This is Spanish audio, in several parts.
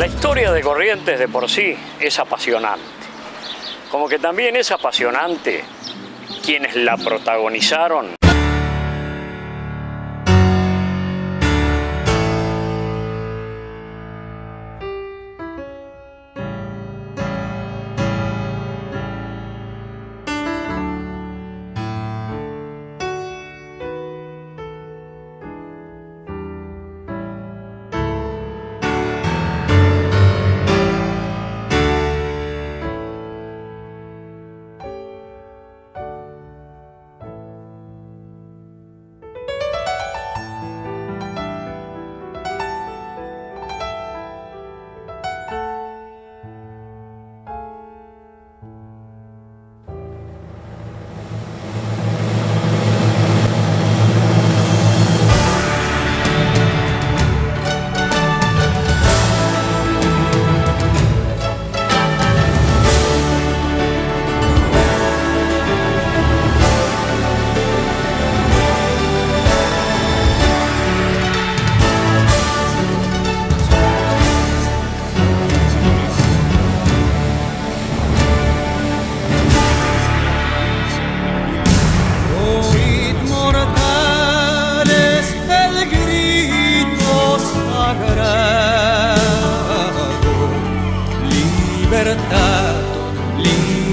historia de Corrientes de por sí es apasionante. Como que también es apasionante quienes la protagonizaron.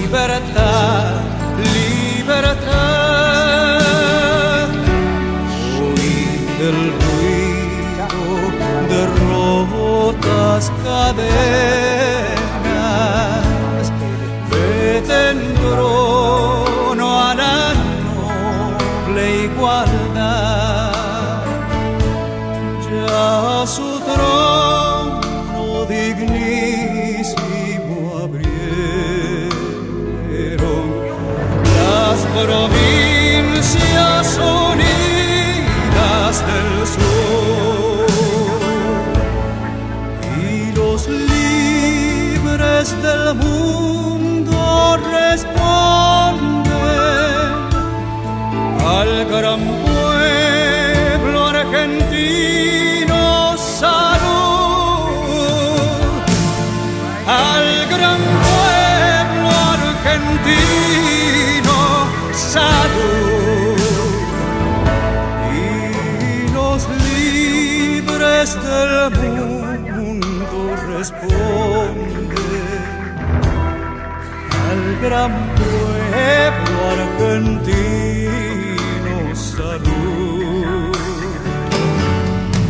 Libertad, libertad. Oíd el ruido de rotas cadenas, vete en trono a la noble igualdad. Ya su trono dignísimo abrieron las provincias unidas del sur, y los libres del mundo responden al gran pueblo argentino. Salud al gran pueblo argentino, salud. Y los libres del mundo responden al gran pueblo argentino, salud.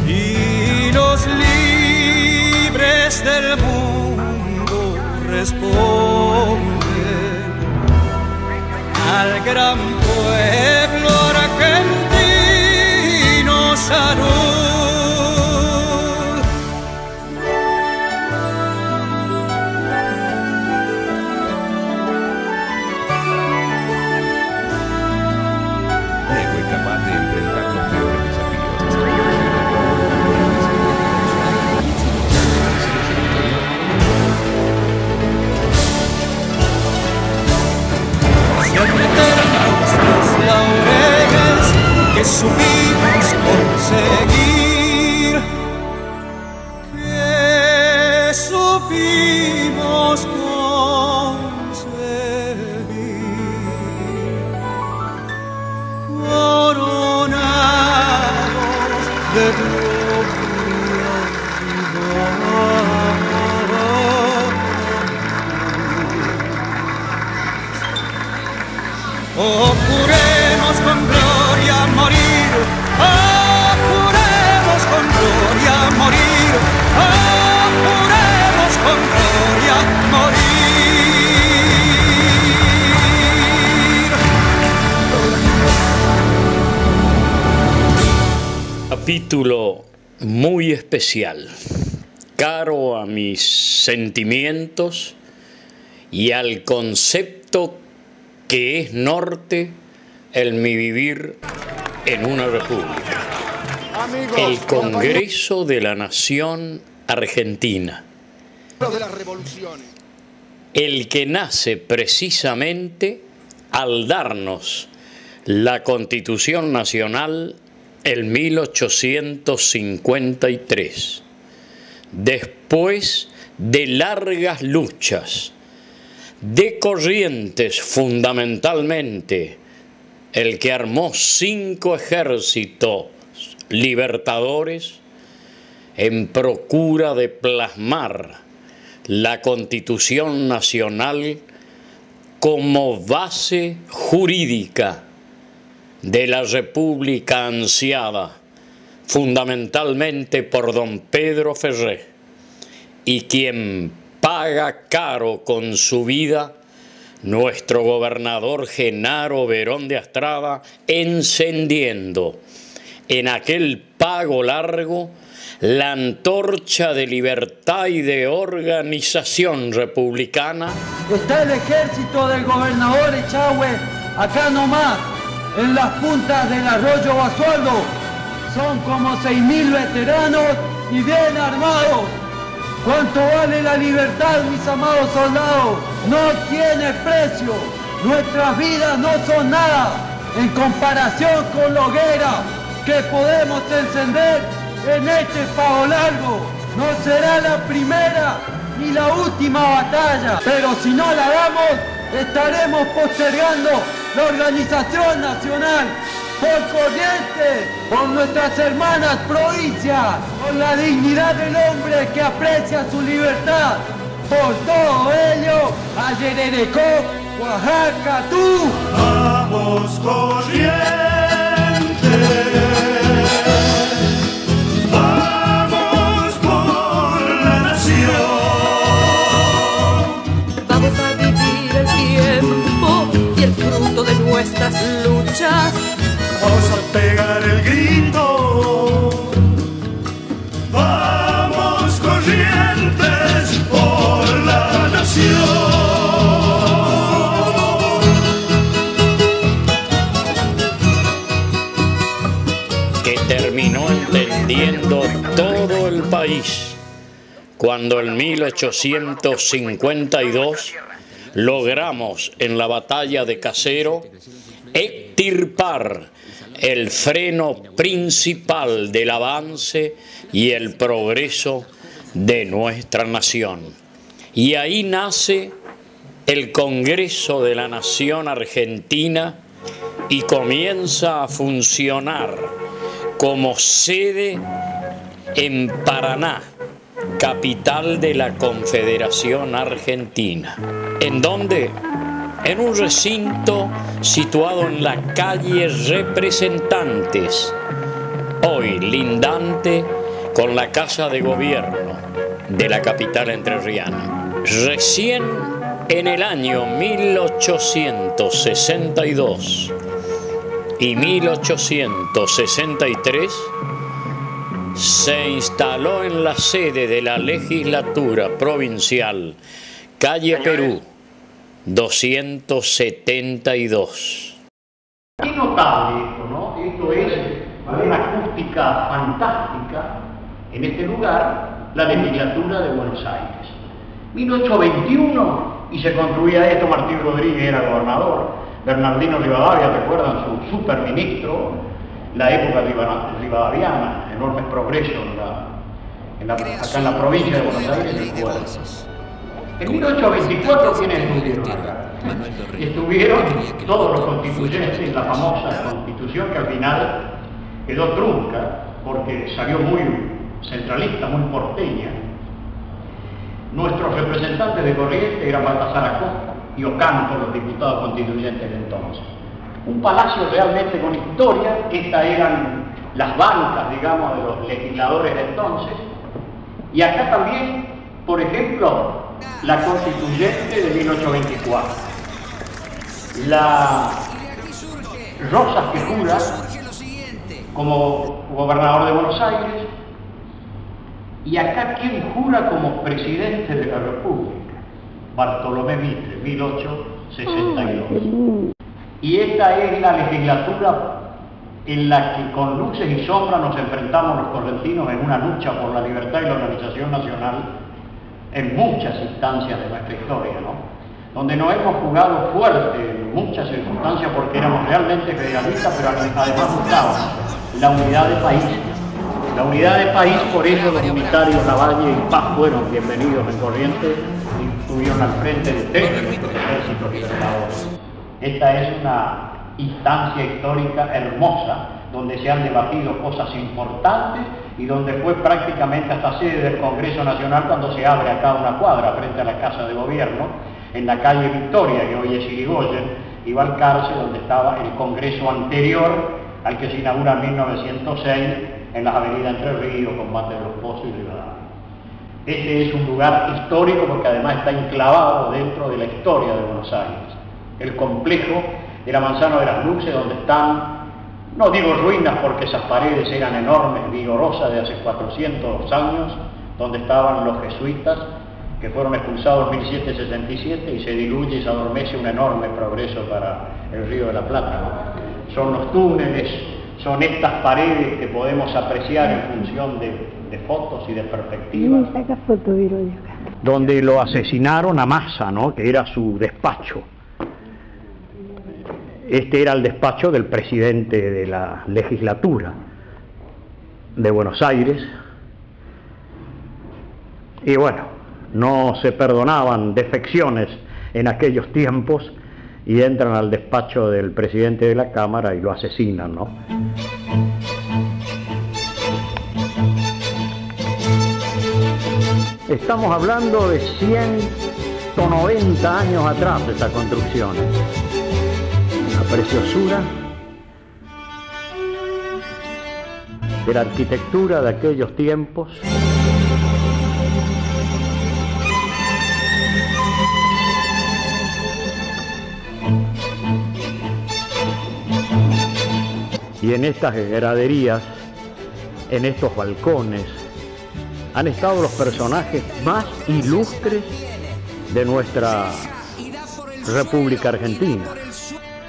Y los libres del mundo responden al gran pueblo argentino, salud. Diego es capaz de enfrentar los peores desafíos. Eternos los laureles que supimos conseguir, que supimos conseguir, coronados de gloria y oh, juremos con gloria morir, oh, juremos con gloria morir, oh, juremos con gloria morir. Capítulo muy especial, caro a mis sentimientos y al concepto que es norte en mi vivir en una república. El Congreso de la Nación Argentina, el que nace precisamente al darnos la Constitución Nacional en 1853, después de largas luchas, de Corrientes fundamentalmente, el que armó 5 ejércitos libertadores en procura de plasmar la Constitución Nacional como base jurídica de la República ansiada fundamentalmente por don Pedro Ferré, y quien paga caro con su vida nuestro gobernador Genaro Berón de Astrada, encendiendo en aquel pago largo la antorcha de libertad y de organización republicana. Está el ejército del gobernador Echagüe acá nomás, en las puntas del arroyo Basualdo. Son como 6.000 veteranos y bien armados. ¿Cuánto vale la libertad, mis amados soldados? No tiene precio. Nuestras vidas no son nada en comparación con la hoguera que podemos encender en este pago largo. No será la primera ni la última batalla, pero si no la damos, estaremos postergando la organización nacional por Corrientes, por nuestras hermanas provincias, por la dignidad del hombre que aprecia su libertad. Por todo ello, a Yererecó, Oaxaca, tú. Vamos Corrientes, vamos por la nación. Vamos a vivir el tiempo y el fruto de nuestras luchas. Vamos a pegar el grito. Vamos Corrientes por la nación. Que terminó entendiendo todo el país cuando en 1852 logramos en la batalla de Caseros extirpar el freno principal del avance y el progreso de nuestra nación. Y ahí nace el Congreso de la Nación Argentina y comienza a funcionar como sede en Paraná, capital de la Confederación Argentina. ¿En dónde? En un recinto situado en la calle Representantes, hoy lindante con la Casa de Gobierno de la capital entrerriana. Recién en el año 1862 y 1863 se instaló en la sede de la legislatura provincial, calle Perú, 272. Qué notable esto, ¿no? Esto es una acústica fantástica en este lugar, la legislatura de Buenos Aires. 1821 y se construía esto, Martín Rodríguez era gobernador, Bernardino Rivadavia, ¿recuerdan? Su superministro, la época rivadaviana, enormes progresos acá en la provincia de Buenos Aires. En 1824, ¿quiénes estuvieron acá? Estuvieron todos los constituyentes, la famosa constitución que al final quedó trunca porque salió muy centralista, muy porteña. Nuestros representantes de Corrientes eran Baltasar Acosta y Ocampo, los diputados constituyentes de entonces. Un palacio realmente con historia. Estas eran las bancas, digamos, de los legisladores de entonces. Y acá también, por ejemplo, la constituyente de 1824. La Rosas que jura como gobernador de Buenos Aires. Y acá, ¿quién jura como presidente de la República? Bartolomé Mitre, 1862. Y esta es la legislatura en la que con luces y sombras nos enfrentamos los correntinos en una lucha por la libertad y la organización nacional en muchas instancias de nuestra historia, ¿no? Donde nos hemos jugado fuerte en muchas circunstancias porque éramos realmente federalistas, pero además buscábamos la unidad del país. La unidad de país, por ello los unitarios Lavalle y Paz fueron bienvenidos en Corrientes y estuvieron al frente de 3 de nuestros ejércitos libertadores. Esta es una instancia histórica hermosa, donde se han debatido cosas importantes y donde fue prácticamente hasta sede del Congreso Nacional cuando se abre acá una cuadra frente a la Casa de Gobierno, en la calle Victoria, que hoy es Irigoyen, y Balcarce, donde estaba el Congreso anterior al que se inaugura en 1906 en las avenidas Entre Ríos, Combate de los Pozos y Rivadavia. Este es un lugar histórico porque además está enclavado dentro de la historia de Buenos Aires. El complejo de la Manzana de las Luces, donde están, no digo ruinas porque esas paredes eran enormes, vigorosas de hace 400 años, donde estaban los jesuitas que fueron expulsados en 1767 y se diluye y se adormece un enorme progreso para el Río de la Plata, ¿no? Son los túneles, son estas paredes que podemos apreciar en función de fotos y de perspectivas. Donde lo asesinaron a Massa, ¿no? Que era su despacho. Este era el despacho del presidente de la legislatura de Buenos Aires. Y bueno, no se perdonaban defecciones en aquellos tiempos y entran al despacho del presidente de la Cámara y lo asesinan, ¿no? Estamos hablando de 190 años atrás de esta construcción. Una preciosura de la arquitectura de aquellos tiempos. Y en estas graderías, en estos balcones, han estado los personajes más ilustres de nuestra República Argentina.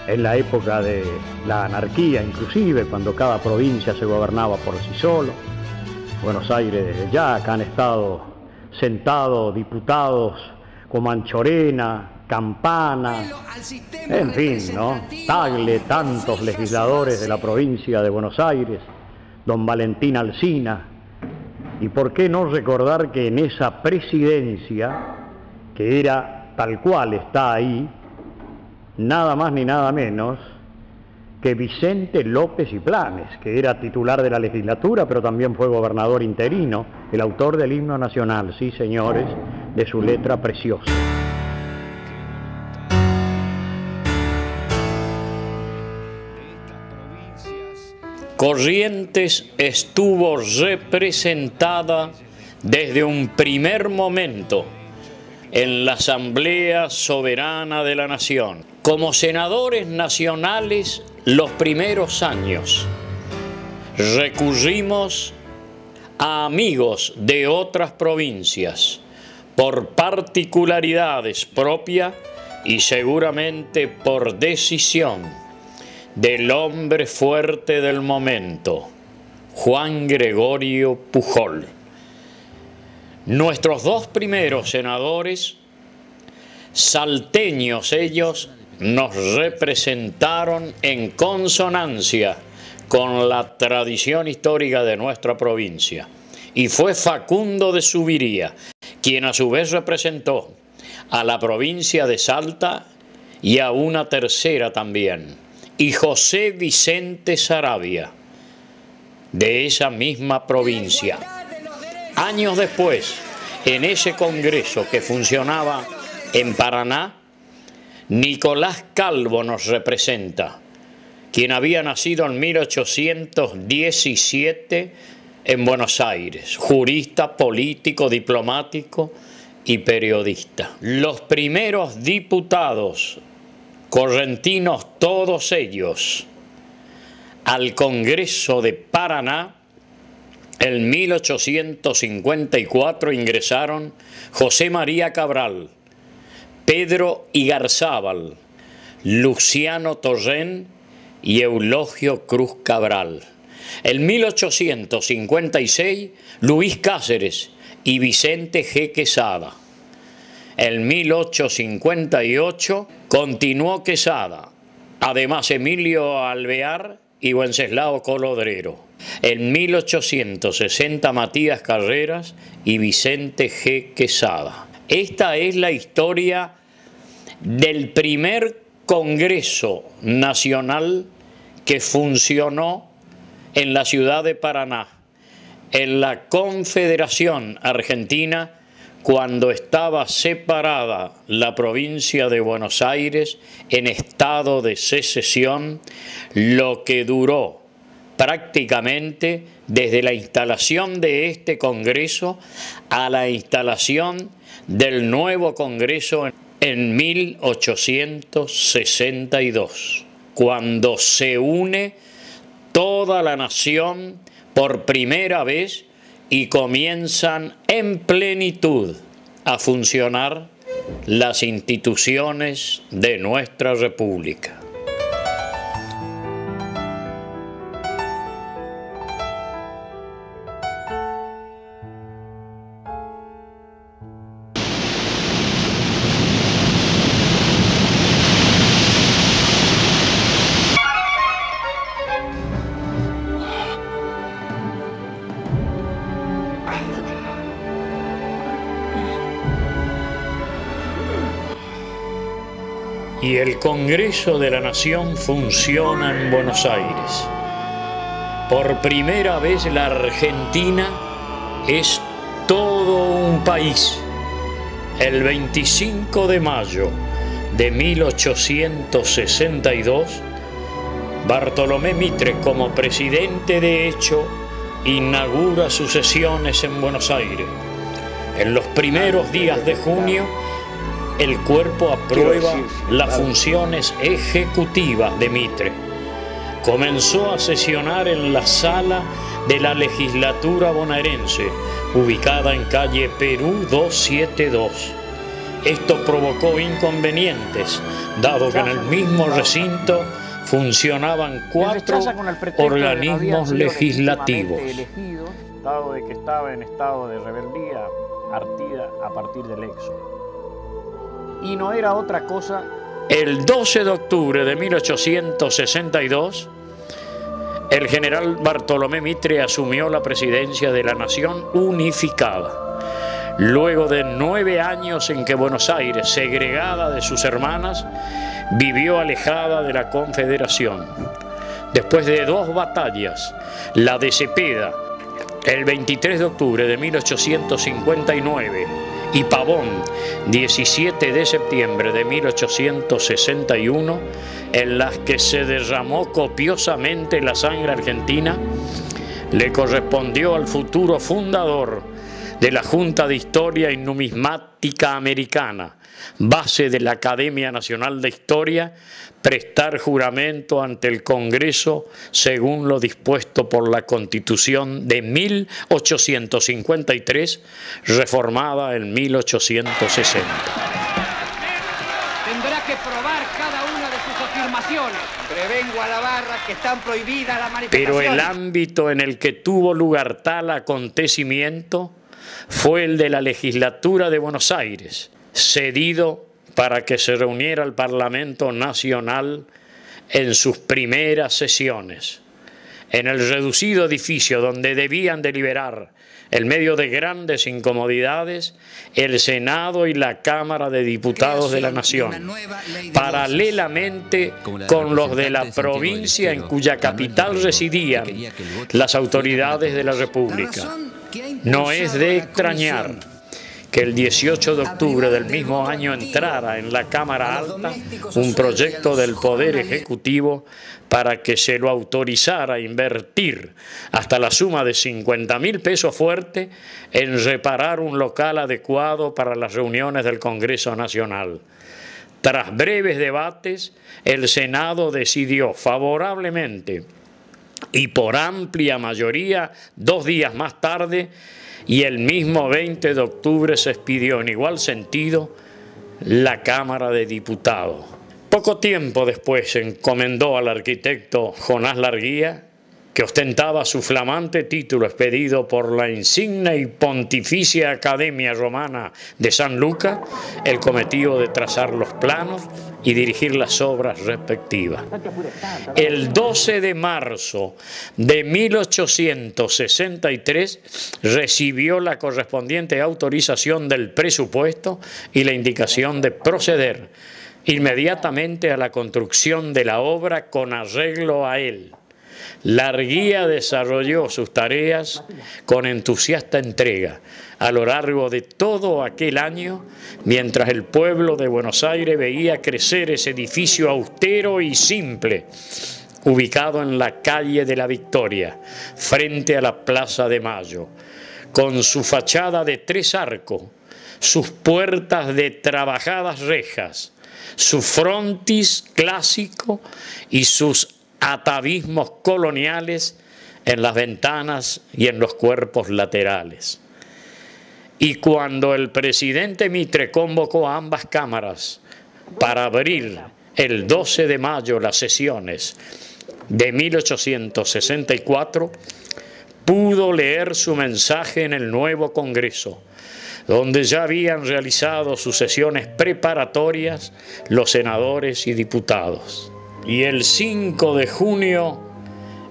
En la época de la anarquía, inclusive, cuando cada provincia se gobernaba por sí solo. Buenos Aires desde ya, acá han estado sentados diputados como Anchorena, Campana, en fin, ¿no? Tagle, tantos legisladores de la provincia de Buenos Aires, don Valentín Alsina. Y por qué no recordar que en esa presidencia, que era tal cual está ahí, nada más ni nada menos que Vicente López y Planes, que era titular de la legislatura, pero también fue gobernador interino, el autor del himno nacional, sí señores, de su letra preciosa. Corrientes estuvo representada desde un primer momento en la Asamblea Soberana de la Nación. Como senadores nacionales, los primeros años recurrimos a amigos de otras provincias por particularidades propias y seguramente por decisión del hombre fuerte del momento, Juan Gregorio Pujol. Nuestros dos primeros senadores, salteños ellos, nos representaron en consonancia con la tradición histórica de nuestra provincia. Y fue Facundo de Subiría, quien a su vez representó a la provincia de Salta y a una tercera también, y José Vicente Saravia, de esa misma provincia. Años después, en ese congreso que funcionaba en Paraná, Nicolás Calvo nos representa, quien había nacido en 1817 en Buenos Aires, jurista, político, diplomático y periodista. Los primeros diputados correntinos, todos ellos, al Congreso de Paraná, en 1854 ingresaron José María Cabral, Pedro Igarzábal, Luciano Torrén y Eulogio Cruz Cabral. En 1856, Luis Cáceres y Vicente G. Quesada. En 1858 continuó Quesada, además Emilio Alvear y Wenceslao Colodrero. En 1860 Matías Carreras y Vicente G. Quesada. Esta es la historia del primer Congreso Nacional que funcionó en la ciudad de Paraná, en la Confederación Argentina, cuando estaba separada la provincia de Buenos Aires en estado de secesión, lo que duró prácticamente desde la instalación de este Congreso a la instalación del nuevo Congreso en 1862, cuando se une toda la nación por primera vez y comienzan en plenitud a funcionar las instituciones de nuestra República. Y el Congreso de la Nación funciona en Buenos Aires. Por primera vez la Argentina es todo un país. El 25 de mayo de 1862, Bartolomé Mitre, como presidente de hecho, inaugura sus sesiones en Buenos Aires. En los primeros días de junio, el cuerpo aprueba las funciones ejecutivas de Mitre. Comenzó a sesionar en la sala de la legislatura bonaerense, ubicada en calle Perú 272. Esto provocó inconvenientes, dado que en el mismo recinto funcionaban 4 organismos legislativos. Dado de que estaba en estado de rebeldía partida a partir del éxodo. Y no era otra cosa. El 12 de octubre de 1862, el general Bartolomé Mitre asumió la presidencia de la Nación unificada. Luego de 9 años en que Buenos Aires, segregada de sus hermanas, vivió alejada de la Confederación. Después de 2 batallas, la de Cepeda, el 23 de octubre de 1859, y Pavón, 17 de septiembre de 1861, en las que se derramó copiosamente la sangre argentina, le correspondió al futuro fundador de la Junta de Historia y Numismática Americana, base de la Academia Nacional de Historia, prestar juramento ante el Congreso según lo dispuesto por la Constitución de 1853, reformada en 1860. Tendrá que probar cada una de sus afirmaciones. Prevengo a la barra que están prohibidas las manifestaciones. Pero el ámbito en el que tuvo lugar tal acontecimiento fue el de la legislatura de Buenos Aires, cedido para que se reuniera el Parlamento Nacional en sus primeras sesiones. En el reducido edificio donde debían deliberar, en medio de grandes incomodidades, el Senado y la Cámara de Diputados de la Nación, paralelamente con los de la provincia en cuya capital residían las autoridades de la República. No es de extrañar que el 18 de octubre del mismo año entrara en la Cámara Alta un proyecto del Poder Ejecutivo para que se lo autorizara a invertir hasta la suma de 50.000 pesos fuertes en reparar un local adecuado para las reuniones del Congreso Nacional. Tras breves debates, el Senado decidió favorablemente y por amplia mayoría 2 días más tarde, y el mismo 20 de octubre se expidió en igual sentido la Cámara de Diputados. Poco tiempo después se encomendó al arquitecto Jonás Larguía que ostentaba su flamante título expedido por la insigne y pontificia Academia Romana de San Luca, el cometido de trazar los planos y dirigir las obras respectivas. El 12 de marzo de 1863 recibió la correspondiente autorización del presupuesto y la indicación de proceder inmediatamente a la construcción de la obra con arreglo a él. Larguía desarrolló sus tareas con entusiasta entrega a lo largo de todo aquel año, mientras el pueblo de Buenos Aires veía crecer ese edificio austero y simple, ubicado en la calle de la Victoria, frente a la Plaza de Mayo, con su fachada de 3 arcos, sus puertas de trabajadas rejas, su frontis clásico y sus atavismos coloniales en las ventanas y en los cuerpos laterales. Y cuando el presidente Mitre convocó a ambas cámaras para abrir el 12 de mayo las sesiones de 1864, pudo leer su mensaje en el nuevo Congreso, donde ya habían realizado sus sesiones preparatorias los senadores y diputados. Y el 5 de junio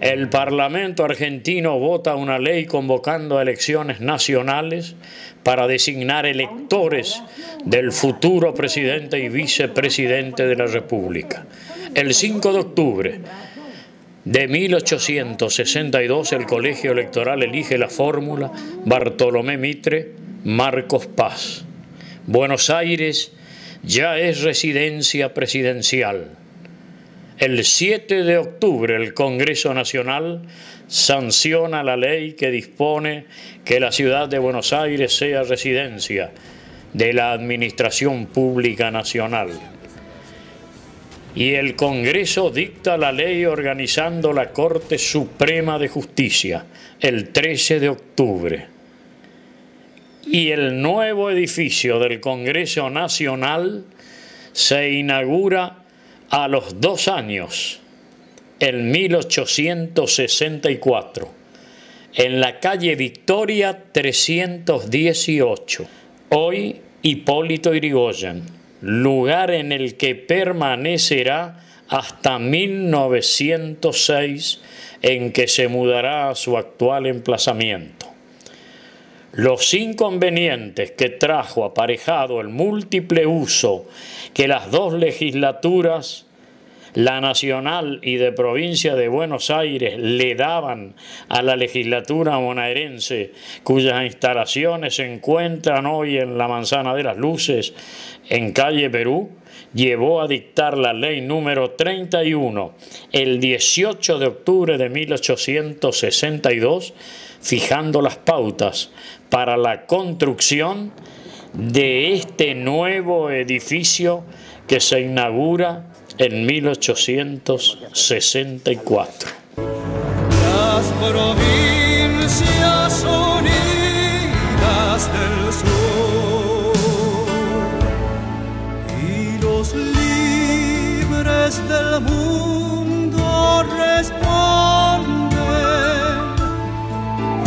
el Parlamento argentino vota una ley convocando a elecciones nacionales para designar electores del futuro presidente y vicepresidente de la República. El 5 de octubre de 1862 el colegio electoral elige la fórmula Bartolomé Mitre, Marcos Paz. Buenos Aires ya es residencia presidencial. El 7 de octubre el Congreso Nacional sanciona la ley que dispone que la ciudad de Buenos Aires sea residencia de la Administración Pública Nacional. Y el Congreso dicta la ley organizando la Corte Suprema de Justicia el 13 de octubre. Y el nuevo edificio del Congreso Nacional se inaugura a los 2 años, en 1864, en la calle Victoria 318, hoy Hipólito Yrigoyen, lugar en el que permanecerá hasta 1906, en que se mudará a su actual emplazamiento. Los inconvenientes que trajo aparejado el múltiple uso que las 2 legislaturas, la nacional y de provincia de Buenos Aires, le daban a la legislatura bonaerense, cuyas instalaciones se encuentran hoy en la Manzana de las Luces, en calle Perú, llevó a dictar la ley número 31 el 18 de octubre de 1862, fijando las pautas para la construcción de este nuevo edificio que se inaugura en 1864. Las provincias unidas del sur y los libres del mundo responden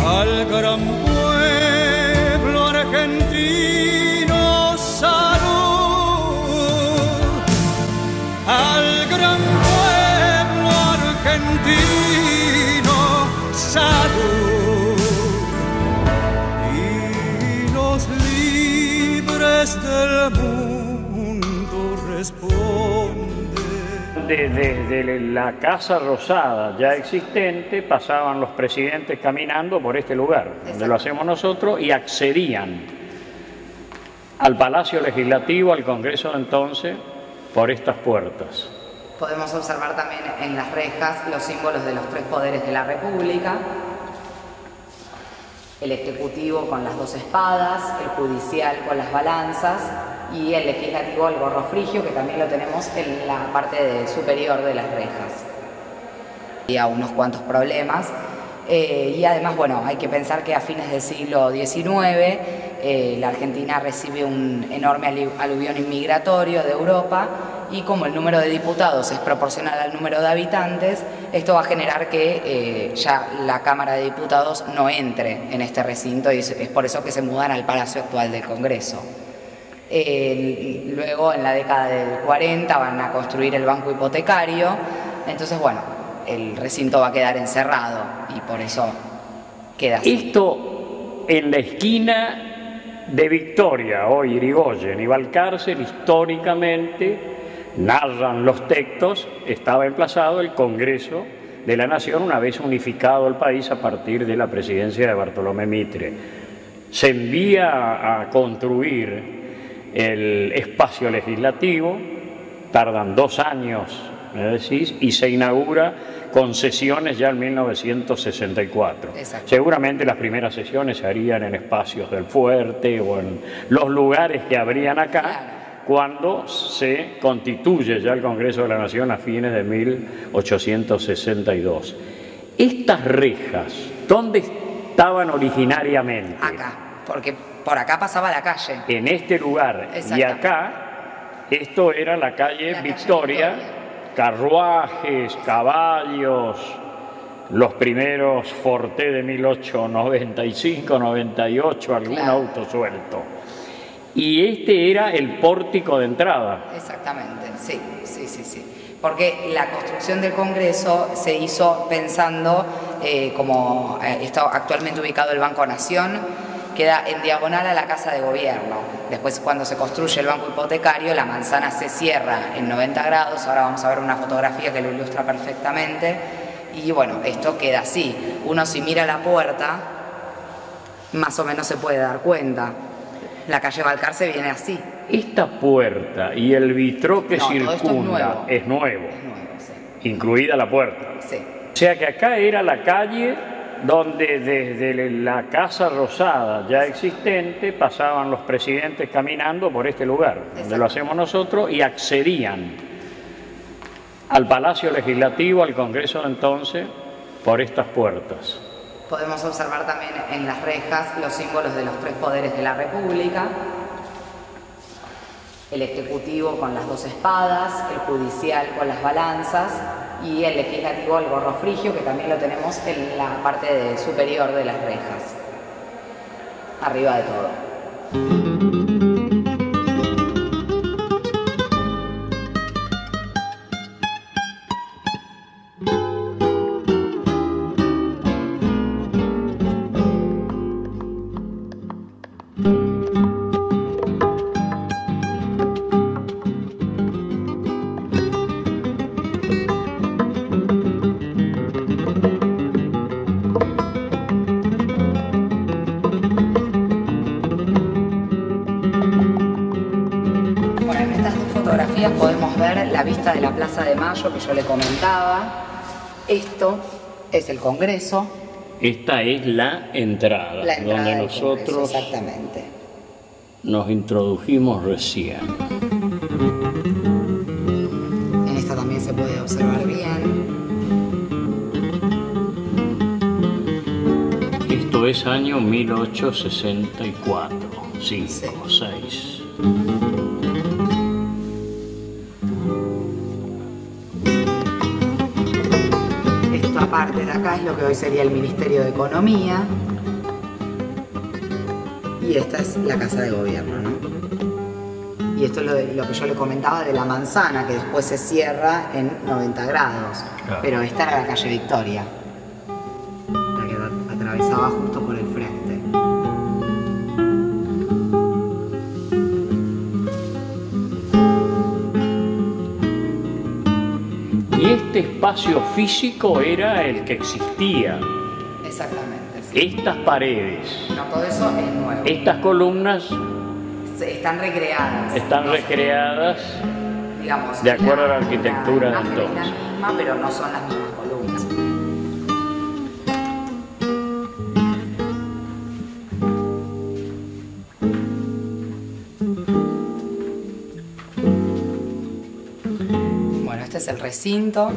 al gran pueblo argentino. Salud al gran pueblo argentino. Salud y los libres del mundo responden. Desde la Casa Rosada ya existente pasaban los presidentes caminando por este lugar, donde lo hacemos nosotros, y accedían al Palacio Legislativo, al Congreso de entonces, por estas puertas. Podemos observar también en las rejas los símbolos de los 3 poderes de la República: el ejecutivo con las 2 espadas, el judicial con las balanzas y el legislativo, el gorro frigio, que también lo tenemos en la parte superior de las rejas. Había unos cuantos problemas y además, bueno, hay que pensar que a fines del siglo XIX la Argentina recibe un enorme aluvión inmigratorio de Europa y como el número de diputados es proporcional al número de habitantes, esto va a generar que ya la Cámara de Diputados no entre en este recinto y es por eso que se mudan al Palacio actual del Congreso. Luego, en la década del 40, van a construir el banco hipotecario, entonces, bueno, el recinto va a quedar encerrado y por eso queda así. Esto en la esquina de Victoria, hoy Irigoyen y Balcarce, históricamente, narran los textos, estaba emplazado el Congreso de la Nación una vez unificado el país a partir de la presidencia de Bartolomé Mitre. Se envía a construir el espacio legislativo, tardan 2 años, me decís, y se inaugura con sesiones ya en 1964. Exacto. Seguramente las primeras sesiones se harían en espacios del Fuerte o en los lugares que habrían acá, claro, cuando se constituye ya el Congreso de la Nación a fines de 1862. Estas rejas, ¿dónde estaban originariamente? Acá, porque por acá pasaba la calle. En este lugar. Y acá, esto era la calle Victoria, carruajes, caballos, los primeros Forte de 1895, 98, algún auto suelto. Y este era el pórtico de entrada. Exactamente, sí. Porque la construcción del Congreso se hizo pensando, como está actualmente ubicado el Banco Nación, queda en diagonal a la Casa de Gobierno. Después, cuando se construye el banco hipotecario, la manzana se cierra en 90 grados. Ahora vamos a ver una fotografía que lo ilustra perfectamente. Y bueno, esto queda así. Uno, si mira la puerta, más o menos se puede dar cuenta. La calle Balcarce viene así. Esta puerta y el vitró que circunda es nuevo, sí, incluida la puerta. Sí. O sea que acá era la calle donde desde la Casa Rosada ya existente pasaban los presidentes caminando por este lugar, donde lo hacemos nosotros, y accedían al Palacio Legislativo, al Congreso de entonces, por estas puertas. Podemos observar también en las rejas los símbolos de los 3 poderes de la República: el Ejecutivo con las 2 espadas, el Judicial con las balanzas y el Legislativo, el gorro frigio, que también lo tenemos en la parte superior de las rejas, arriba de todo. Podemos ver la vista de la Plaza de Mayo que yo le comentaba. Esto es el Congreso. Esta es la entrada donde nosotros exactamente nos introdujimos recién. En esta también se puede observar bien. Esto es año 1864, 5 o 6. Parte de acá es lo que hoy sería el Ministerio de Economía y esta es la Casa de Gobierno, ¿no? Y esto es lo que yo le comentaba de la manzana, que después se cierra en 90 grados, claro. Pero esta era la calle Victoria, la que atravesaba justo por el frente. Y este espacio físico era el que existía. Exactamente. Sí. Estas paredes. No, todo eso es nuevo. Estas columnas. Están recreadas. Están recreadas, digamos, de acuerdo a la arquitectura de entonces. Es la misma, pero no son las mismas columnas. Este es el recinto,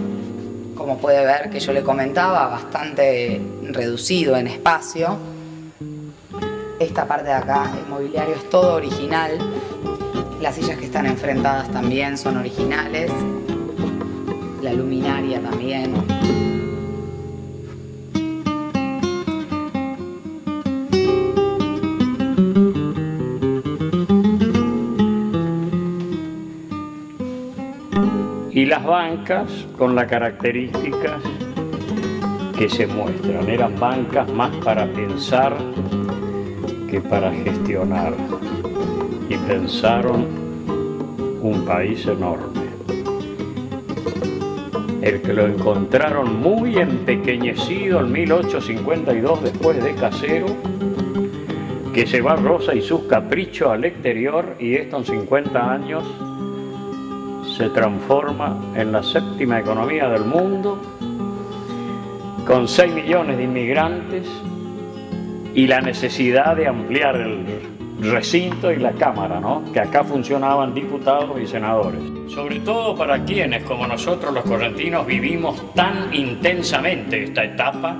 como puede ver que yo le comentaba, bastante reducido en espacio. esta parte de acá, el mobiliario es todo original. Las sillas que están enfrentadas también son originales. La luminaria también. Y las bancas con las características que se muestran. Eran bancas más para pensar que para gestionar. Y pensaron un país enorme. El que lo encontraron muy empequeñecido en 1852 después de Casero, que se va Rosa y sus caprichos al exterior, y esto en 50 años se transforma en la séptima economía del mundo, con 6 millones de inmigrantes y la necesidad de ampliar el recinto y la Cámara, ¿no? Que acá funcionaban diputados y senadores. Sobre todo para quienes, como nosotros los correntinos, vivimos tan intensamente esta etapa,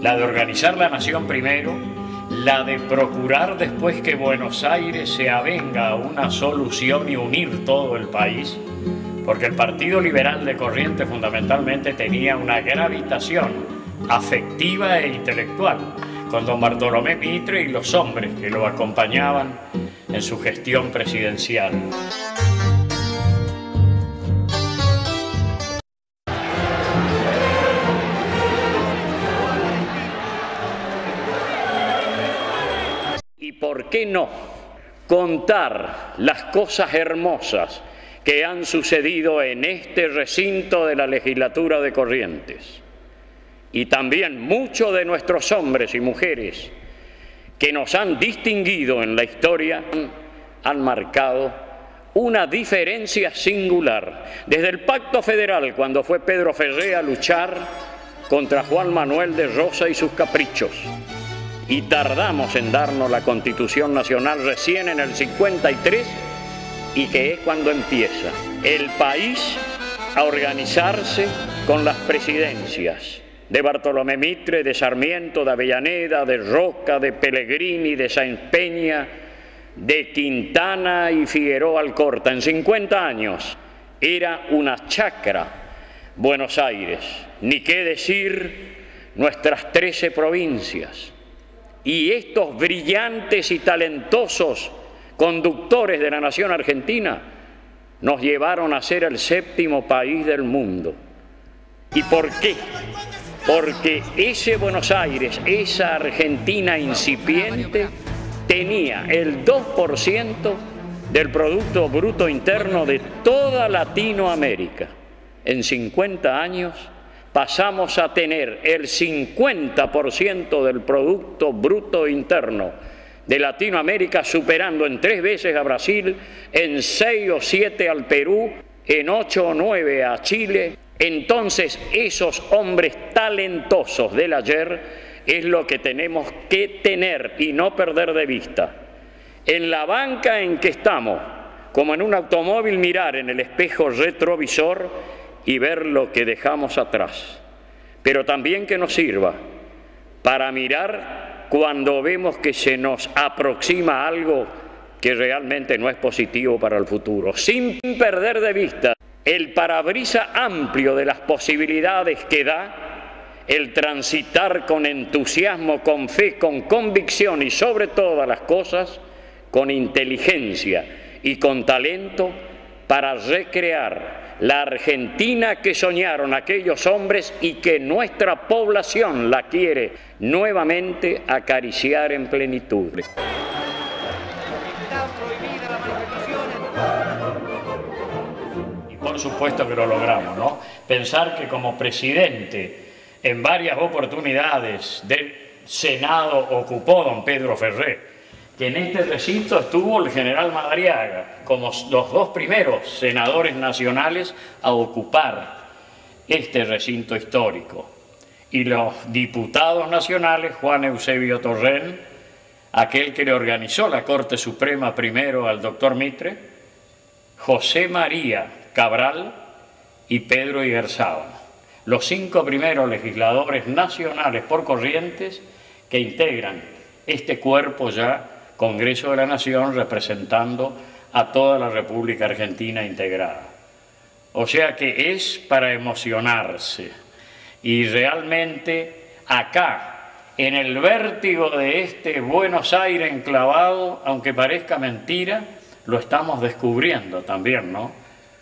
la de organizar la nación primero, la de procurar después que Buenos Aires se avenga a una solución y unir todo el país, porque el Partido Liberal de Corrientes fundamentalmente tenía una gravitación afectiva e intelectual con don Bartolomé Mitre y los hombres que lo acompañaban en su gestión presidencial. ¿Y por qué no contar las cosas hermosas que han sucedido en este recinto de la legislatura de Corrientes? Y también muchos de nuestros hombres y mujeres que nos han distinguido en la historia han marcado una diferencia singular. Desde el Pacto Federal, cuando fue Pedro Ferré a luchar contra Juan Manuel de Rosa y sus caprichos, y tardamos en darnos la Constitución Nacional recién en el 53, y que es cuando empieza el país a organizarse con las presidencias de Bartolomé Mitre, de Sarmiento, de Avellaneda, de Roca, de Pellegrini, de Sáenz Peña, de Quintana y Figueroa Alcorta. En 50 años era una chacra Buenos Aires, ni qué decir nuestras 13 provincias. Y estos brillantes y talentosos conductores de la nación argentina nos llevaron a ser el séptimo país del mundo. ¿Y por qué? Porque ese Buenos Aires, esa Argentina incipiente, tenía el 2% del Producto Bruto Interno de toda Latinoamérica. En 50 años pasamos a tener el 50% del Producto Bruto Interno de Latinoamérica, superando en 3 veces a Brasil, en 6 o 7 al Perú, en 8 o 9 a Chile. Entonces, esos hombres talentosos del ayer es lo que tenemos que tener y no perder de vista. En la banca en que estamos, como en un automóvil, mirar en el espejo retrovisor y ver lo que dejamos atrás. Pero también que nos sirva para mirar cuando vemos que se nos aproxima algo que realmente no es positivo para el futuro, sin perder de vista el parabrisas amplio de las posibilidades que da el transitar con entusiasmo, con fe, con convicción y sobre todas las cosas con inteligencia y con talento para recrear la Argentina que soñaron aquellos hombres y que nuestra población la quiere nuevamente acariciar en plenitud. Por supuesto que lo logramos, ¿no? Pensar que como presidente en varias oportunidades del Senado ocupó don Pedro Ferré, que en este recinto estuvo el general Madariaga como los 2 primeros senadores nacionales a ocupar este recinto histórico, y los diputados nacionales, Juan Eusebio Torrent, aquel que le organizó la Corte Suprema primero al doctor Mitre, José María Cabral y Pedro Igarzábal, los 5 primeros legisladores nacionales por Corrientes que integran este cuerpo ya, Congreso de la Nación, representando a toda la República Argentina integrada. O sea que es para emocionarse. Y realmente acá, en el vértigo de este Buenos Aires enclavado, aunque parezca mentira, lo estamos descubriendo también, ¿no?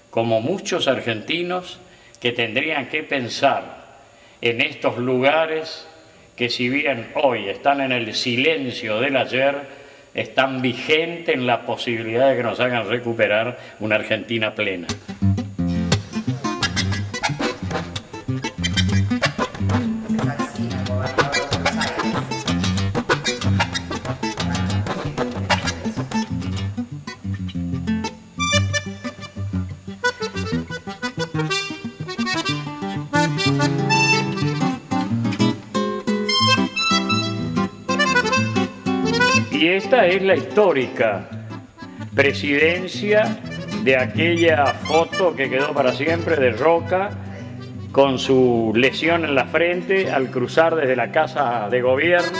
Como muchos argentinos que tendrían que pensar en estos lugares que, si bien hoy están en el silencio del ayer, están vigentes en la posibilidad de que nos hagan recuperar una Argentina plena. Y esta es la histórica presidencia de aquella foto que quedó para siempre de Roca con su lesión en la frente al cruzar desde la Casa de Gobierno,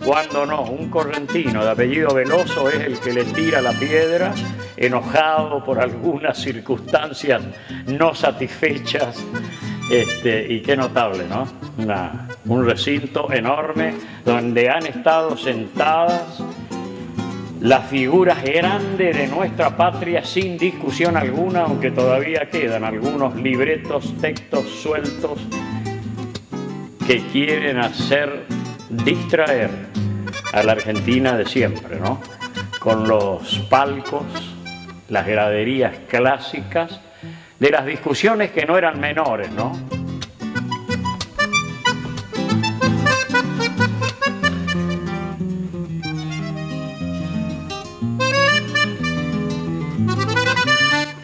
cuando no, un correntino de apellido Veloso es el que le tira la piedra, enojado por algunas circunstancias no satisfechas. Y qué notable, ¿no? Un recinto enorme donde han estado sentadas las figuras grandes de nuestra patria sin discusión alguna, aunque todavía quedan algunos libretos, textos sueltos que quieren hacer distraer a la Argentina de siempre, ¿no? Con los palcos, las graderías clásicas de las discusiones que no eran menores, ¿no?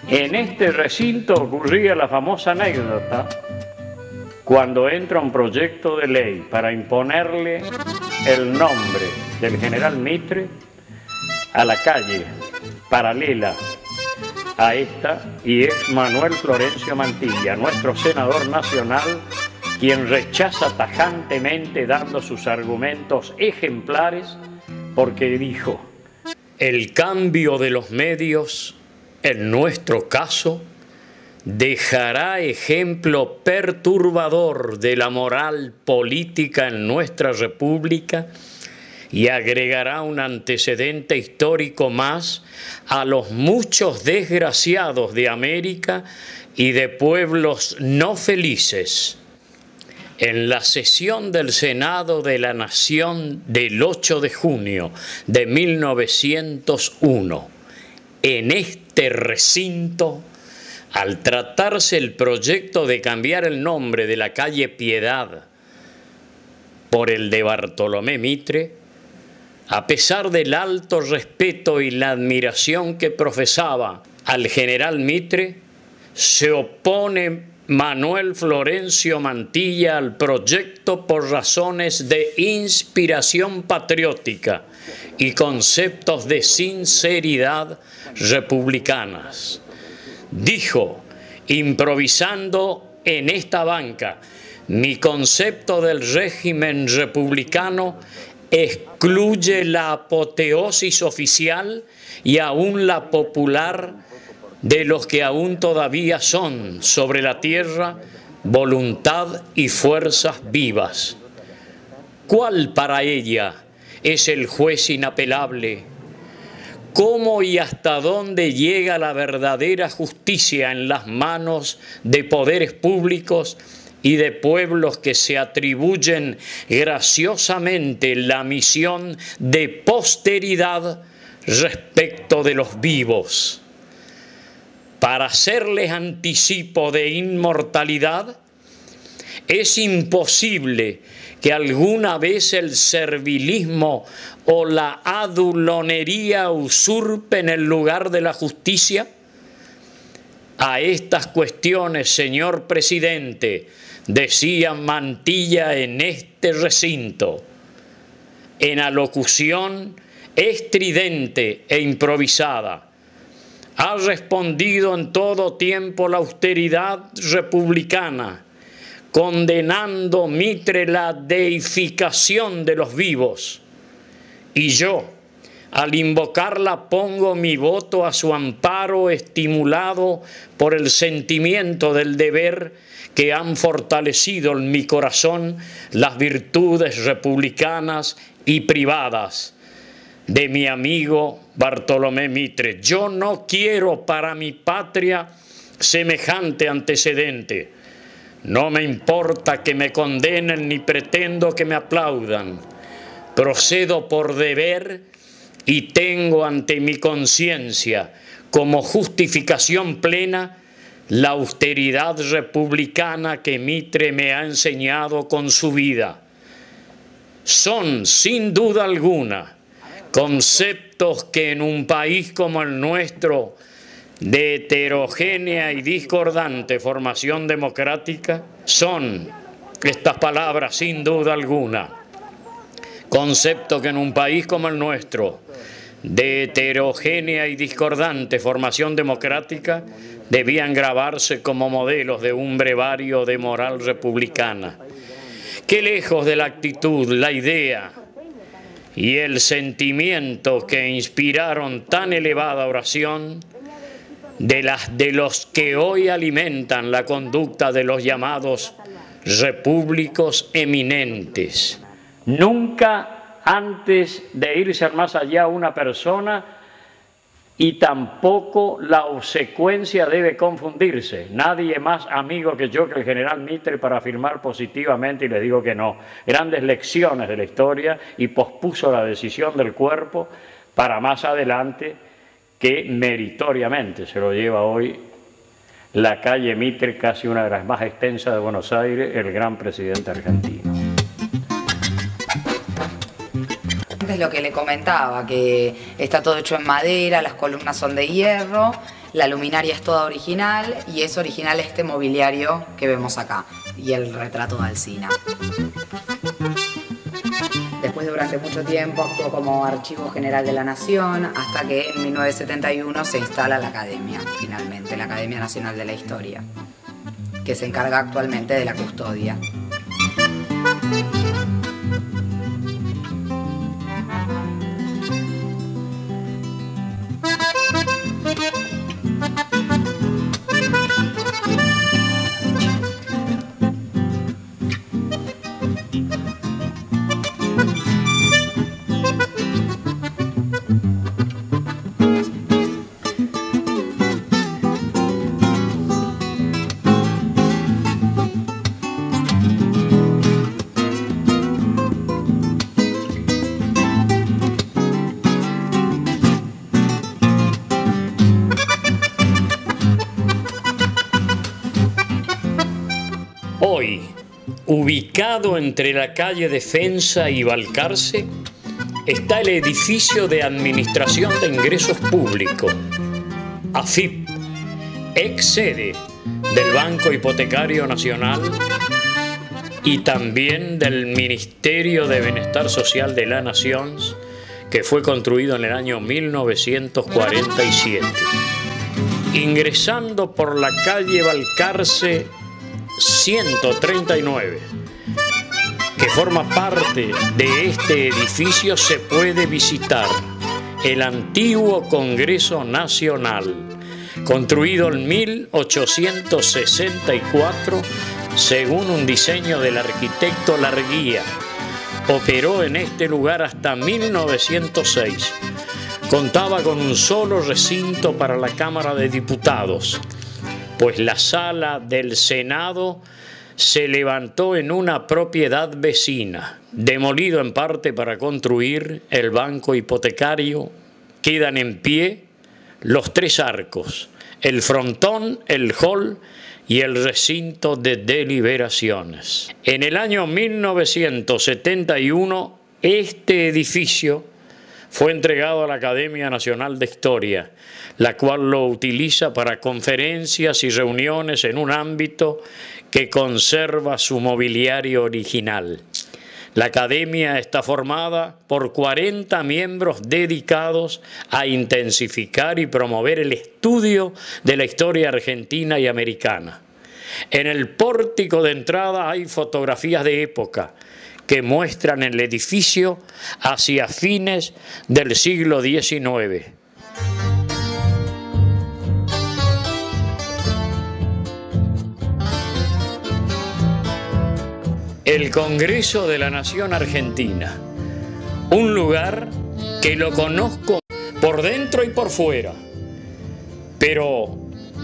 En este recinto ocurría la famosa anécdota cuando entra un proyecto de ley para imponerle el nombre del general Mitre a la calle paralela a esta, y es Manuel Florencio Mantilla, nuestro senador nacional, quien rechaza tajantemente, dando sus argumentos ejemplares, porque dijo: el cambio de los medios, en nuestro caso, dejará ejemplo perturbador de la moral política en nuestra república y agregará un antecedente histórico más a los muchos desgraciados de América y de pueblos no felices. En la sesión del Senado de la Nación del 8 de junio de 1901, en este recinto, al tratarse el proyecto de cambiar el nombre de la calle Piedad por el de Bartolomé Mitre, a pesar del alto respeto y la admiración que profesaba al general Mitre, se opone Manuel Florencio Mantilla al proyecto por razones de inspiración patriótica y conceptos de sinceridad republicanas. Dijo, improvisando en esta banca: mi concepto del régimen republicano excluye la apoteosis oficial y aún la popular de los que aún todavía son sobre la tierra voluntad y fuerzas vivas. ¿Cuál para ella es el juez inapelable? ¿Cómo y hasta dónde llega la verdadera justicia en las manos de poderes públicos y de pueblos que se atribuyen graciosamente la misión de posteridad respecto de los vivos? Para hacerles anticipo de inmortalidad, es imposible que alguna vez el servilismo o la adulonería usurpen el lugar de la justicia. A estas cuestiones, señor presidente, decía Mantilla en este recinto, en alocución estridente e improvisada, ha respondido en todo tiempo la austeridad republicana, condenando Mitre la deificación de los vivos Y yo, al invocarla, pongo mi voto a su amparo, estimulado por el sentimiento del deber que han fortalecido en mi corazón las virtudes republicanas y privadas de mi amigo Bartolomé Mitre. Yo no quiero para mi patria semejante antecedente. No me importa que me condenen ni pretendo que me aplaudan. Procedo por deber y tengo ante mi conciencia como justificación plena la austeridad republicana que Mitre me ha enseñado con su vida. Son, sin duda alguna, conceptos que en un país como el nuestro, de heterogénea y discordante formación democrática, son estas palabras, sin duda alguna, conceptos que en un país como el nuestro, de heterogénea y discordante formación democrática, debían grabarse como modelos de un brevario de moral republicana. Qué lejos de la actitud, la idea y el sentimiento que inspiraron tan elevada oración de los que hoy alimentan la conducta de los llamados repúblicos eminentes. Nunca antes de irse más allá una persona, y tampoco la obsecuencia debe confundirse. Nadie más amigo que yo que el general Mitre para afirmar positivamente, y le digo que no, grandes lecciones de la historia, y pospuso la decisión del cuerpo para más adelante, que meritoriamente se lo lleva hoy la calle Mitre, casi una de las más extensas de Buenos Aires, el gran presidente argentino. Es lo que le comentaba, que está todo hecho en madera, las columnas son de hierro, la luminaria es toda original y es original este mobiliario que vemos acá y el retrato de Alsina. Después, durante mucho tiempo, actuó como Archivo General de la Nación hasta que en 1971 se instala la Academia, finalmente, la Academia Nacional de la Historia, que se encarga actualmente de la custodia. Hoy, ubicado entre la calle Defensa y Balcarce, está el edificio de Administración de Ingresos Públicos, AFIP, ex sede del Banco Hipotecario Nacional y también del Ministerio de Bienestar Social de la Nación, que fue construido en el año 1947. Ingresando por la calle Balcarce 139, que forma parte de este edificio, se puede visitar el antiguo Congreso Nacional, construido en 1864 según un diseño del arquitecto Larguía. Operó en este lugar hasta 1906. Contaba con un solo recinto para la Cámara de Diputados, pues la sala del Senado se levantó en una propiedad vecina, demolido en parte para construir el banco hipotecario. Quedan en pie los tres arcos, el frontón, el hall y el recinto de deliberaciones. En el año 1971, este edificio fue entregado a la Academia Nacional de Historia, la cual lo utiliza para conferencias y reuniones en un ámbito que conserva su mobiliario original. La Academia está formada por 40 miembros dedicados a intensificar y promover el estudio de la historia argentina y americana. En el pórtico de entrada hay fotografías de época que muestran el edificio hacia fines del siglo XIX. El Congreso de la Nación Argentina, un lugar que lo conozco por dentro y por fuera. Pero,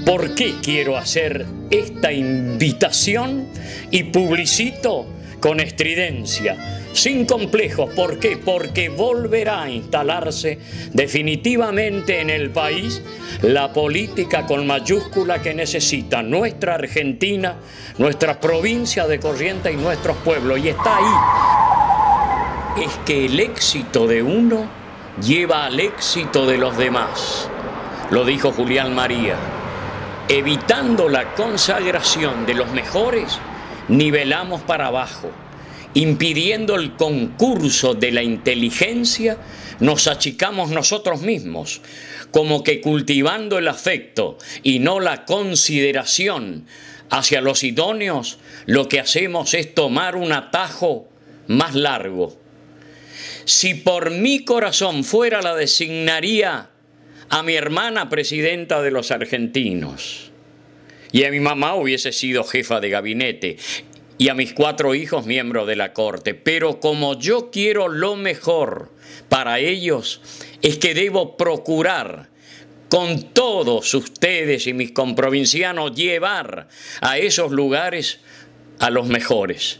¿por qué quiero hacer esta invitación y publicito con estridencia, sin complejos? ¿Por qué? Porque volverá a instalarse definitivamente en el país la política con mayúscula que necesita nuestra Argentina, nuestra provincia de Corrientes y nuestros pueblos. Y está ahí. Es que el éxito de uno lleva al éxito de los demás. Lo dijo Julián María. Evitando la consagración de los mejores, nivelamos para abajo. Impidiendo el concurso de la inteligencia, nos achicamos nosotros mismos. Como que cultivando el afecto y no la consideración hacia los idóneos, lo que hacemos es tomar un atajo más largo. Si por mi corazón fuera, la designaría a mi hermana presidenta de los argentinos, y a mi mamá hubiese sido jefa de gabinete, y a mis 4 hijos miembros de la corte. Pero como yo quiero lo mejor para ellos, es que debo procurar con todos ustedes y mis comprovincianos llevar a esos lugares a los mejores.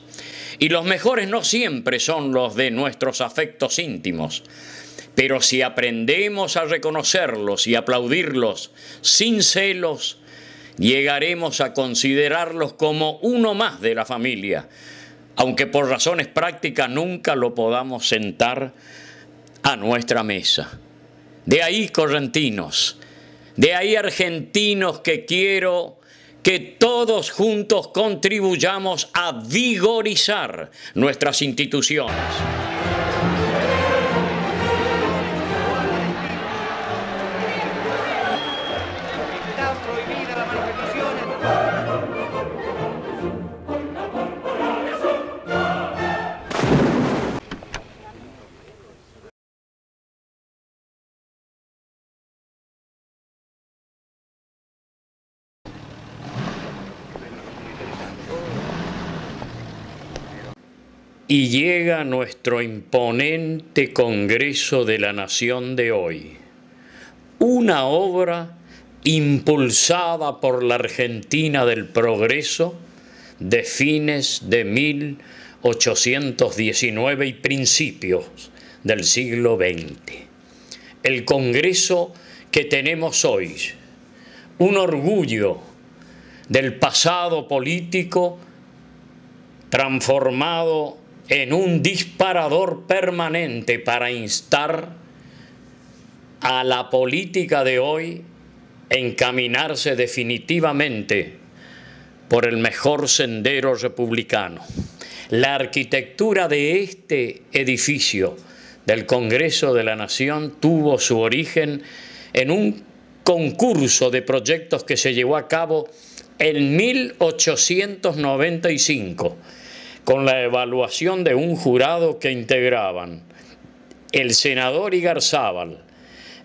Y los mejores no siempre son los de nuestros afectos íntimos, pero si aprendemos a reconocerlos y aplaudirlos sin celos, llegaremos a considerarlos como uno más de la familia, aunque por razones prácticas nunca lo podamos sentar a nuestra mesa. De ahí, correntinos, de ahí, argentinos, que quiero que todos juntos contribuyamos a vigorizar nuestras instituciones. Y llega nuestro imponente Congreso de la Nación de hoy, una obra impulsada por la Argentina del progreso de fines de 1819 y principios del siglo XX. El Congreso que tenemos hoy, un orgullo del pasado político transformado en un disparador permanente para instar a la política de hoy a encaminarse definitivamente por el mejor sendero republicano. La arquitectura de este edificio del Congreso de la Nación tuvo su origen en un concurso de proyectos que se llevó a cabo en 1895, con la evaluación de un jurado que integraban el senador Igarzábal,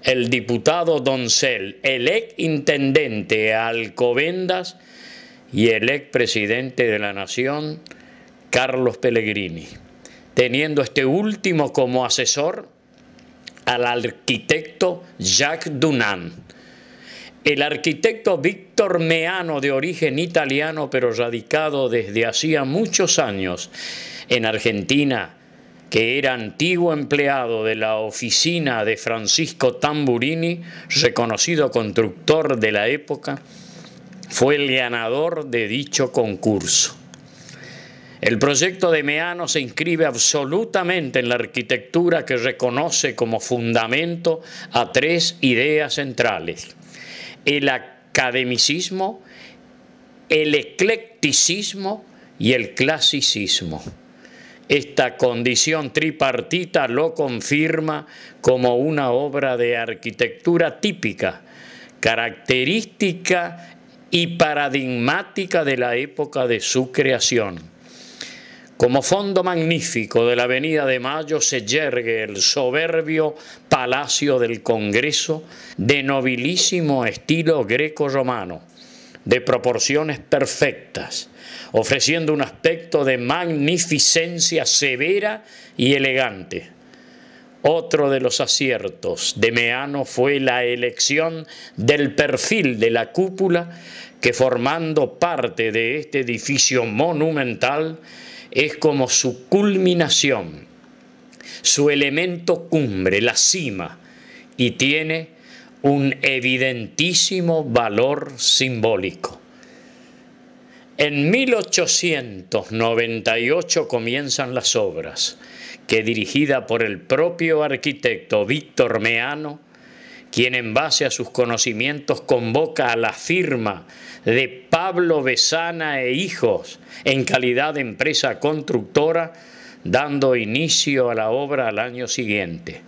el diputado Doncel, el ex intendente Alcobendas y el ex presidente de la Nación, Carlos Pellegrini, teniendo este último como asesor al arquitecto Jacques Dunant. El arquitecto Víctor Meano, de origen italiano, pero radicado desde hacía muchos años en Argentina, que era antiguo empleado de la oficina de Francisco Tamburini, reconocido constructor de la época, fue el ganador de dicho concurso. El proyecto de Meano se inscribe absolutamente en la arquitectura que reconoce como fundamento a 3 ideas centrales: el academicismo, el eclecticismo y el clasicismo. Esta condición tripartita lo confirma como una obra de arquitectura típica, característica y paradigmática de la época de su creación. Como fondo magnífico de la Avenida de Mayo se yergue el soberbio Palacio del Congreso de nobilísimo estilo greco-romano, de proporciones perfectas, ofreciendo un aspecto de magnificencia severa y elegante. Otro de los aciertos de Meano fue la elección del perfil de la cúpula que, formando parte de este edificio monumental, es como su culminación, su elemento cumbre, la cima, y tiene un evidentísimo valor simbólico. En 1898 comienzan las obras, que dirigida por el propio arquitecto Víctor Meano, quien en base a sus conocimientos convoca a la firma de Pablo Besana e Hijos en calidad de empresa constructora, dando inicio a la obra al año siguiente.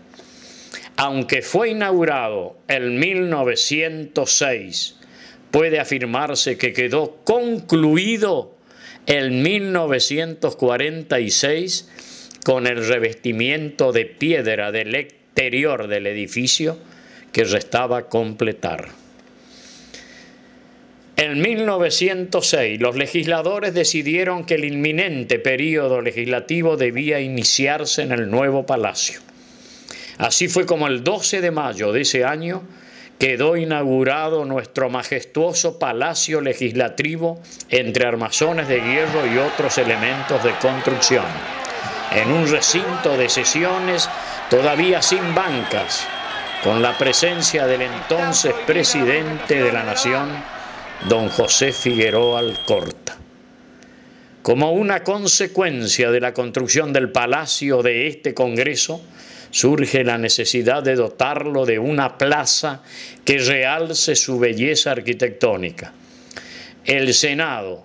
Aunque fue inaugurado en 1906, puede afirmarse que quedó concluido en 1946 con el revestimiento de piedra del exterior del edificio que restaba completar. En 1906, los legisladores decidieron que el inminente período legislativo debía iniciarse en el nuevo palacio. Así fue como el 12 de mayo de ese año quedó inaugurado nuestro majestuoso palacio legislativo entre armazones de hierro y otros elementos de construcción, en un recinto de sesiones todavía sin bancas, con la presencia del entonces presidente de la Nación, don José Figueroa Alcorta. Como una consecuencia de la construcción del palacio de este Congreso, surge la necesidad de dotarlo de una plaza que realce su belleza arquitectónica. El Senado,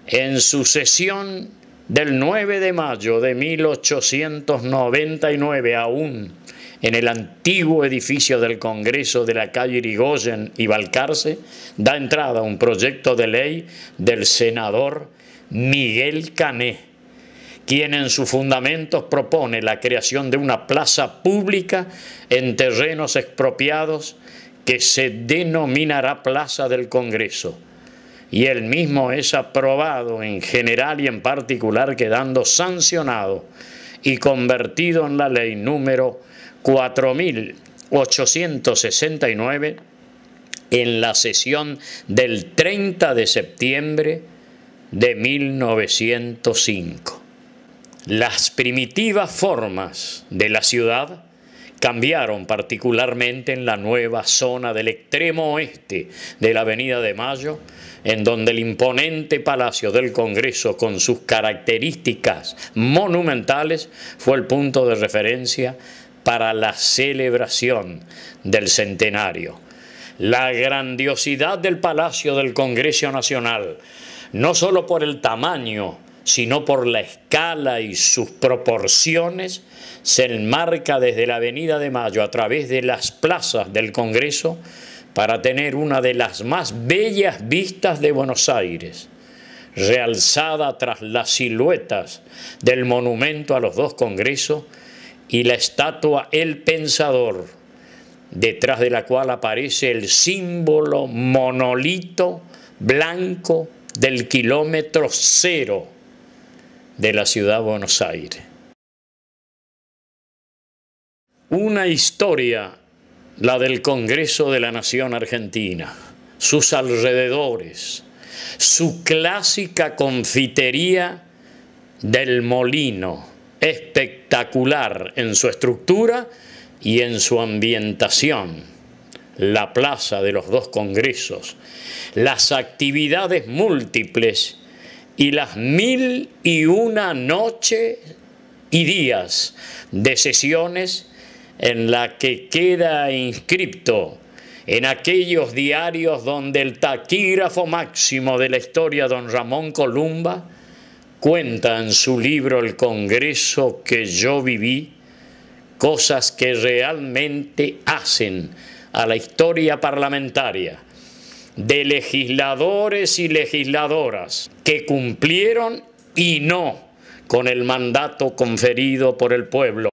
en su sesión del 9 de mayo de 1899, aún en el antiguo edificio del Congreso de la calle Irigoyen y Balcarce, da entrada a un proyecto de ley del senador Miguel Cané, quien en sus fundamentos propone la creación de una plaza pública en terrenos expropiados que se denominará Plaza del Congreso. Y el mismo es aprobado en general y en particular, quedando sancionado y convertido en la ley número 4.869 en la sesión del 30 de septiembre de 1905. Las primitivas formas de la ciudad cambiaron particularmente en la nueva zona del extremo oeste de la Avenida de Mayo, en donde el imponente Palacio del Congreso, con sus características monumentales, fue el punto de referencia para la celebración del centenario. La grandiosidad del Palacio del Congreso Nacional, no solo por el tamaño, sino por la escala y sus proporciones, se enmarca desde la Avenida de Mayo a través de las plazas del Congreso para tener una de las más bellas vistas de Buenos Aires, realzada tras las siluetas del monumento a los dos Congresos y la estatua El Pensador, detrás de la cual aparece el símbolo monolito blanco del kilómetro cero de la ciudad de Buenos Aires. Una historia, la del Congreso de la Nación Argentina, sus alrededores, su clásica confitería del Molino, espectacular en su estructura y en su ambientación, la plaza de los dos Congresos, las actividades múltiples y las 1001 noches y días de sesiones en la que queda inscripto en aquellos diarios donde el taquígrafo máximo de la historia, don Ramón Columba, cuenta en su libro El Congreso que yo viví, cosas que realmente hacen a la historia parlamentaria de legisladores y legisladoras que cumplieron y no con el mandato conferido por el pueblo.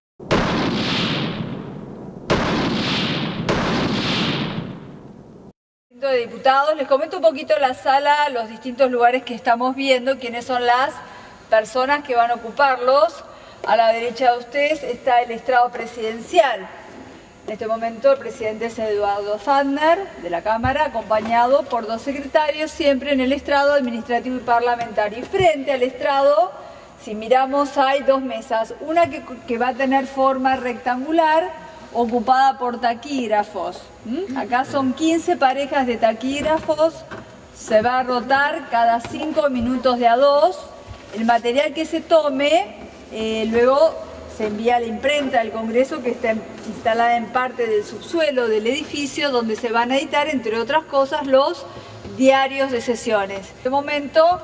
De diputados, les comento un poquito la sala, los distintos lugares que estamos viendo, quiénes son las personas que van a ocuparlos. A la derecha de ustedes está el estrado presidencial. En este momento el presidente es Eduardo Sandner, de la Cámara, acompañado por 2 secretarios, siempre en el estrado administrativo y parlamentario. Y frente al estrado, si miramos, hay 2 mesas. Una que va a tener forma rectangular, ocupada por taquígrafos. Acá son 15 parejas de taquígrafos, se va a rotar cada 5 minutos de a 2. El material que se tome luego se envía a la imprenta del Congreso, que está instalada en parte del subsuelo del edificio, donde se van a editar, entre otras cosas, los diarios de sesiones. En este momento,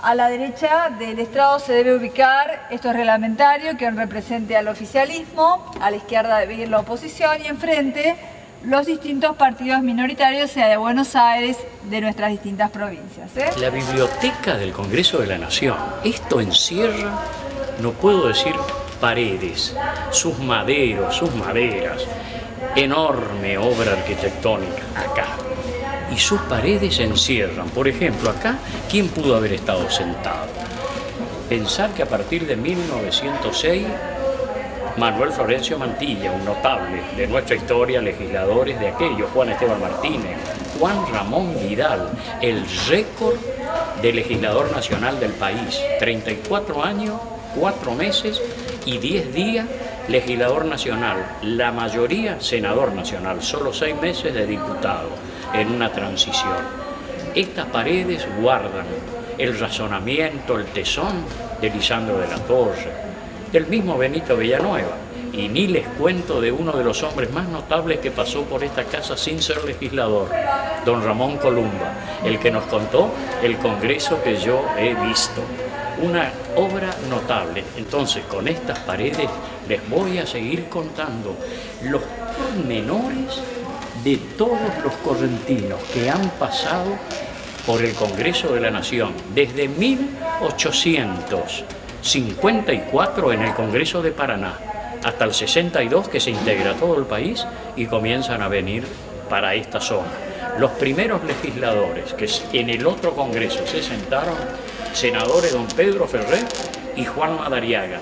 a la derecha del estrado se debe ubicar, esto es reglamentario, quien represente al oficialismo, a la izquierda debe ir la oposición y enfrente los distintos partidos minoritarios, sea de Buenos Aires, de nuestras distintas provincias. La biblioteca del Congreso de la Nación, esto encierra, no puedo decir paredes, sus maderos, sus maderas, enorme obra arquitectónica acá. Y sus paredes encierran, por ejemplo, acá, ¿quién pudo haber estado sentado? Pensar que a partir de 1906, Manuel Florencio Mantilla, un notable de nuestra historia, legisladores de aquello, Juan Esteban Martínez, Juan Ramón Vidal, el récord de legislador nacional del país, 34 años, 4 meses y 10 días legislador nacional, la mayoría senador nacional, solo 6 meses de diputado en una transición. Estas paredes guardan el razonamiento, el tesón de Lisandro de la Torre, del mismo Benito Villanueva, y ni les cuento de uno de los hombres más notables que pasó por esta casa sin ser legislador, don Ramón Columba, el que nos contó el Congreso que yo he visto. Una obra notable. Entonces, con estas paredes les voy a seguir contando los pormenores de todos los correntinos que han pasado por el Congreso de la Nación desde 1854 en el Congreso de Paraná hasta el 62, que se integra todo el país y comienzan a venir para esta zona. Los primeros legisladores que en el otro Congreso se sentaron, senadores don Pedro Ferrer y Juan Madariaga.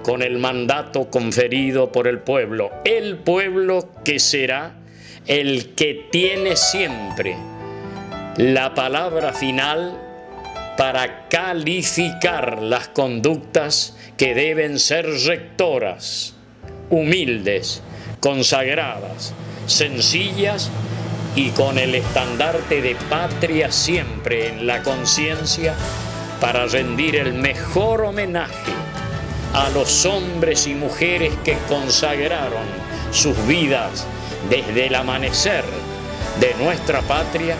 Con el mandato conferido por el pueblo que será el que tiene siempre la palabra final para calificar las conductas que deben ser rectoras, humildes, consagradas, sencillas y con el estandarte de patria siempre en la conciencia para rendir el mejor homenaje a los hombres y mujeres que consagraron sus vidas desde el amanecer de nuestra patria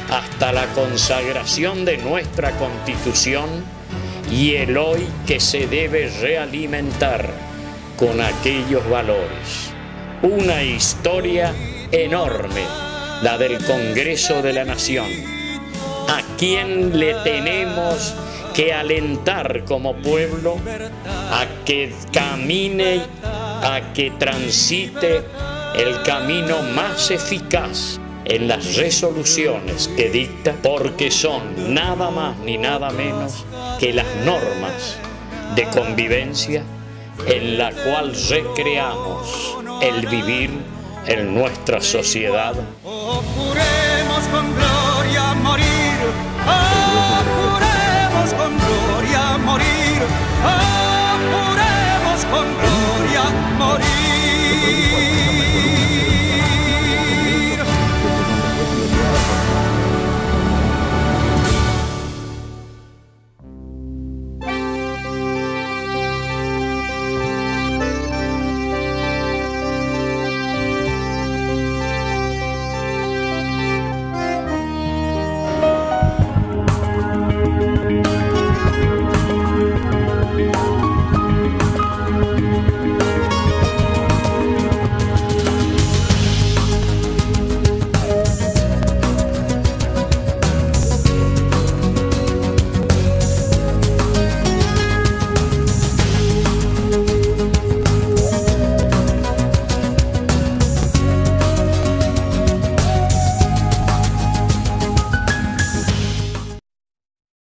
hasta la consagración de nuestra Constitución y el hoy que se debe realimentar con aquellos valores. Una historia enorme, la del Congreso de la Nación, a quien le tenemos que alentar como pueblo a que camine, a que transite el camino más eficaz en las resoluciones que dicta, porque son nada más ni nada menos que las normas de convivencia en la cual recreamos el vivir en nuestra sociedad. Juremos con gloria morir.